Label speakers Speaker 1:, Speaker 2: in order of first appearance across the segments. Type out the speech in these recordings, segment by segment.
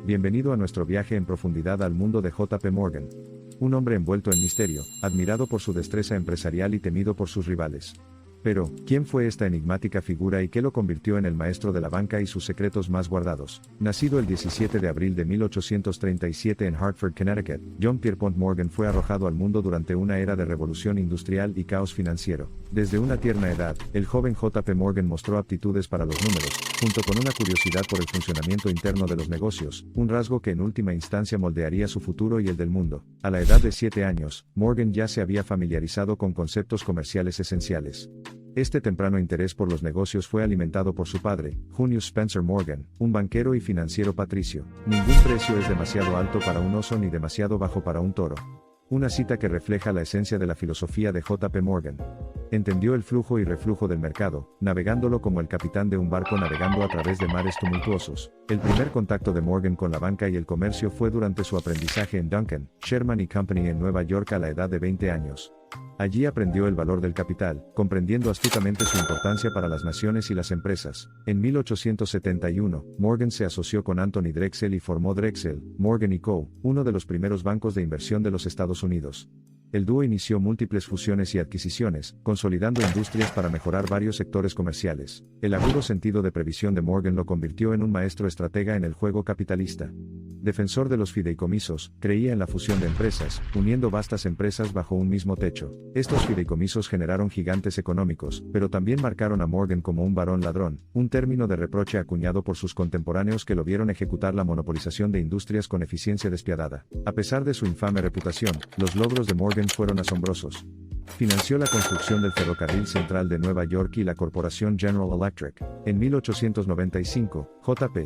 Speaker 1: Bienvenido a nuestro viaje en profundidad al mundo de JP Morgan. Un hombre envuelto en misterio, admirado por su destreza empresarial y temido por sus rivales. Pero, ¿quién fue esta enigmática figura y qué lo convirtió en el maestro de la banca y sus secretos más guardados? Nacido el 17 de abril de 1837 en Hartford, Connecticut, John Pierpont Morgan fue arrojado al mundo durante una era de revolución industrial y caos financiero. Desde una tierna edad, el joven JP Morgan mostró aptitudes para los números, junto con una curiosidad por el funcionamiento interno de los negocios, un rasgo que en última instancia moldearía su futuro y el del mundo. A la edad de 7 años, Morgan ya se había familiarizado con conceptos comerciales esenciales. Este temprano interés por los negocios fue alimentado por su padre, Junius Spencer Morgan, un banquero y financiero patricio. Ningún precio es demasiado alto para un oso ni demasiado bajo para un toro. Una cita que refleja la esencia de la filosofía de JP Morgan. Entendió el flujo y reflujo del mercado, navegándolo como el capitán de un barco navegando a través de mares tumultuosos. El primer contacto de Morgan con la banca y el comercio fue durante su aprendizaje en Duncan, Sherman & Company en Nueva York a la edad de 20 años. Allí aprendió el valor del capital, comprendiendo astutamente su importancia para las naciones y las empresas. En 1871, Morgan se asoció con Anthony Drexel y formó Drexel, Morgan & Co., uno de los primeros bancos de inversión de los Estados Unidos. El dúo inició múltiples fusiones y adquisiciones, consolidando industrias para mejorar varios sectores comerciales. El agudo sentido de previsión de Morgan lo convirtió en un maestro estratega en el juego capitalista. Defensor de los fideicomisos, creía en la fusión de empresas, uniendo vastas empresas bajo un mismo techo. Estos fideicomisos generaron gigantes económicos, pero también marcaron a Morgan como un varón ladrón, un término de reproche acuñado por sus contemporáneos que lo vieron ejecutar la monopolización de industrias con eficiencia despiadada. A pesar de su infame reputación, los logros de Morgan fueron asombrosos. Financió la construcción del Ferrocarril Central de Nueva York y la corporación General Electric. En 1895, JP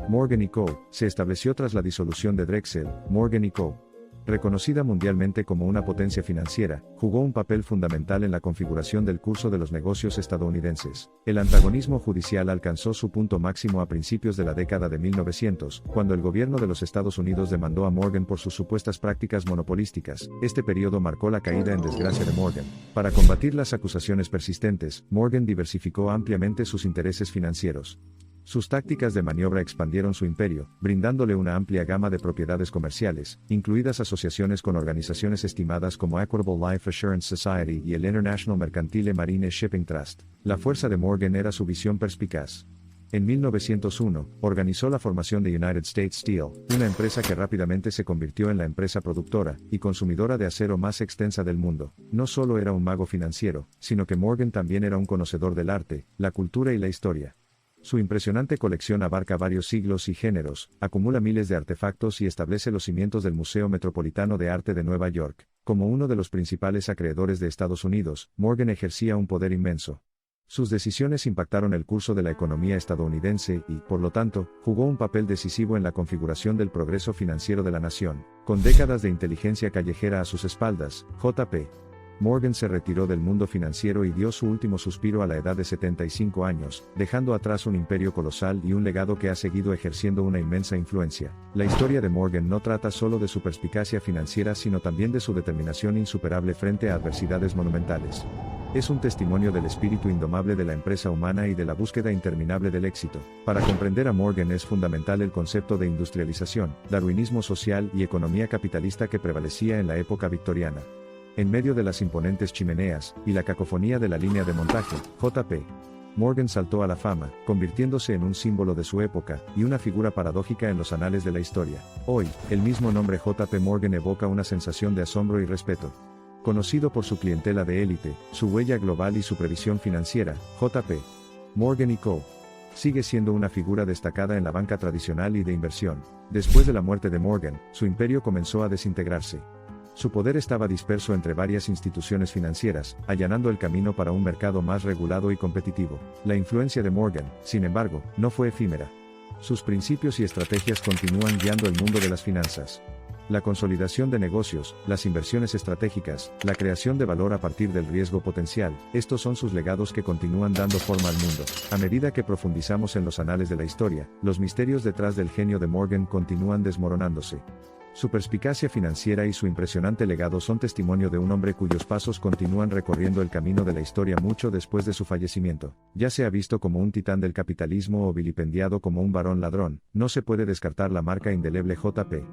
Speaker 1: Morgan & Co. se estableció tras la disolución de Drexel, Morgan & Co. Reconocida mundialmente como una potencia financiera, jugó un papel fundamental en la configuración del curso de los negocios estadounidenses. El antagonismo judicial alcanzó su punto máximo a principios de la década de 1900, cuando el gobierno de los Estados Unidos demandó a Morgan por sus supuestas prácticas monopolísticas. Este periodo marcó la caída en desgracia de Morgan. Para combatir las acusaciones persistentes, Morgan diversificó ampliamente sus intereses financieros. Sus tácticas de maniobra expandieron su imperio, brindándole una amplia gama de propiedades comerciales, incluidas asociaciones con organizaciones estimadas como Equitable Life Assurance Society y el International Mercantile Marine Shipping Trust. La fuerza de Morgan era su visión perspicaz. En 1901, organizó la formación de United States Steel, una empresa que rápidamente se convirtió en la empresa productora y consumidora de acero más extensa del mundo. No solo era un mago financiero, sino que Morgan también era un conocedor del arte, la cultura y la historia. Su impresionante colección abarca varios siglos y géneros, acumula miles de artefactos y establece los cimientos del Museo Metropolitano de Arte de Nueva York. Como uno de los principales acreedores de Estados Unidos, Morgan ejercía un poder inmenso. Sus decisiones impactaron el curso de la economía estadounidense y, por lo tanto, jugó un papel decisivo en la configuración del progreso financiero de la nación. Con décadas de inteligencia callejera a sus espaldas, JP Morgan se retiró del mundo financiero y dio su último suspiro a la edad de 75 años, dejando atrás un imperio colosal y un legado que ha seguido ejerciendo una inmensa influencia. La historia de Morgan no trata solo de su perspicacia financiera sino también de su determinación insuperable frente a adversidades monumentales. Es un testimonio del espíritu indomable de la empresa humana y de la búsqueda interminable del éxito. Para comprender a Morgan es fundamental el concepto de industrialización, darwinismo social y economía capitalista que prevalecía en la época victoriana. En medio de las imponentes chimeneas y la cacofonía de la línea de montaje, JP Morgan saltó a la fama, convirtiéndose en un símbolo de su época y una figura paradójica en los anales de la historia. Hoy, el mismo nombre JP Morgan evoca una sensación de asombro y respeto. Conocido por su clientela de élite, su huella global y su previsión financiera, JP Morgan & Co. sigue siendo una figura destacada en la banca tradicional y de inversión. Después de la muerte de Morgan, su imperio comenzó a desintegrarse. Su poder estaba disperso entre varias instituciones financieras, allanando el camino para un mercado más regulado y competitivo. La influencia de Morgan, sin embargo, no fue efímera. Sus principios y estrategias continúan guiando el mundo de las finanzas. La consolidación de negocios, las inversiones estratégicas, la creación de valor a partir del riesgo potencial, estos son sus legados que continúan dando forma al mundo. A medida que profundizamos en los anales de la historia, los misterios detrás del genio de Morgan continúan desmoronándose. Su perspicacia financiera y su impresionante legado son testimonio de un hombre cuyos pasos continúan recorriendo el camino de la historia mucho después de su fallecimiento. Ya sea visto como un titán del capitalismo o vilipendiado como un varón ladrón, no se puede descartar la marca indeleble J.P.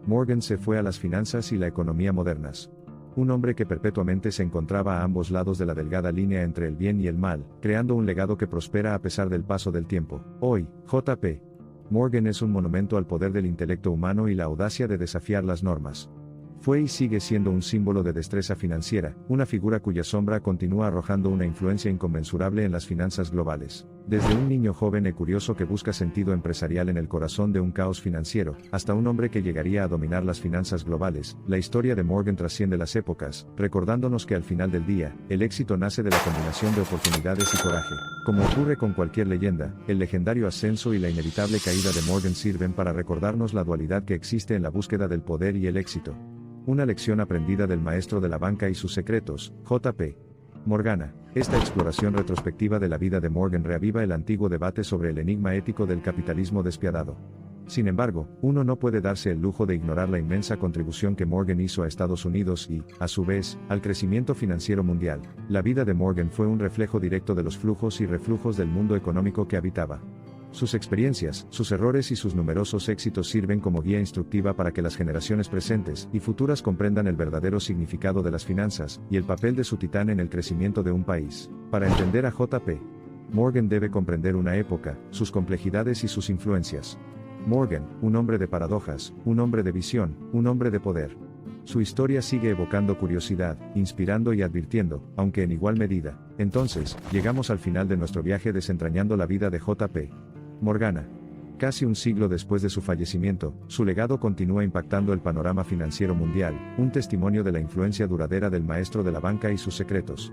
Speaker 1: Morgan se fue a las finanzas y la economía modernas. Un hombre que perpetuamente se encontraba a ambos lados de la delgada línea entre el bien y el mal, creando un legado que prospera a pesar del paso del tiempo. Hoy, J.P. Morgan es un monumento al poder del intelecto humano y la audacia de desafiar las normas. Fue y sigue siendo un símbolo de destreza financiera, una figura cuya sombra continúa arrojando una influencia inconmensurable en las finanzas globales. Desde un niño joven y curioso que busca sentido empresarial en el corazón de un caos financiero, hasta un hombre que llegaría a dominar las finanzas globales, la historia de Morgan trasciende las épocas, recordándonos que al final del día, el éxito nace de la combinación de oportunidades y coraje. Como ocurre con cualquier leyenda, el legendario ascenso y la inevitable caída de Morgan sirven para recordarnos la dualidad que existe en la búsqueda del poder y el éxito. Una lección aprendida del maestro de la banca y sus secretos, J.P. Morgana. Esta exploración retrospectiva de la vida de Morgan reaviva el antiguo debate sobre el enigma ético del capitalismo despiadado. Sin embargo, uno no puede darse el lujo de ignorar la inmensa contribución que Morgan hizo a Estados Unidos y, a su vez, al crecimiento financiero mundial. La vida de Morgan fue un reflejo directo de los flujos y reflujos del mundo económico que habitaba. Sus experiencias, sus errores y sus numerosos éxitos sirven como guía instructiva para que las generaciones presentes y futuras comprendan el verdadero significado de las finanzas y el papel de su titán en el crecimiento de un país. Para entender a J.P. Morgan debe comprender una época, sus complejidades y sus influencias. Morgan, un hombre de paradojas, un hombre de visión, un hombre de poder. Su historia sigue evocando curiosidad, inspirando y advirtiendo, aunque en igual medida. Entonces, llegamos al final de nuestro viaje desentrañando la vida de J.P. Morgana. Casi un siglo después de su fallecimiento, su legado continúa impactando el panorama financiero mundial, un testimonio de la influencia duradera del maestro de la banca y sus secretos.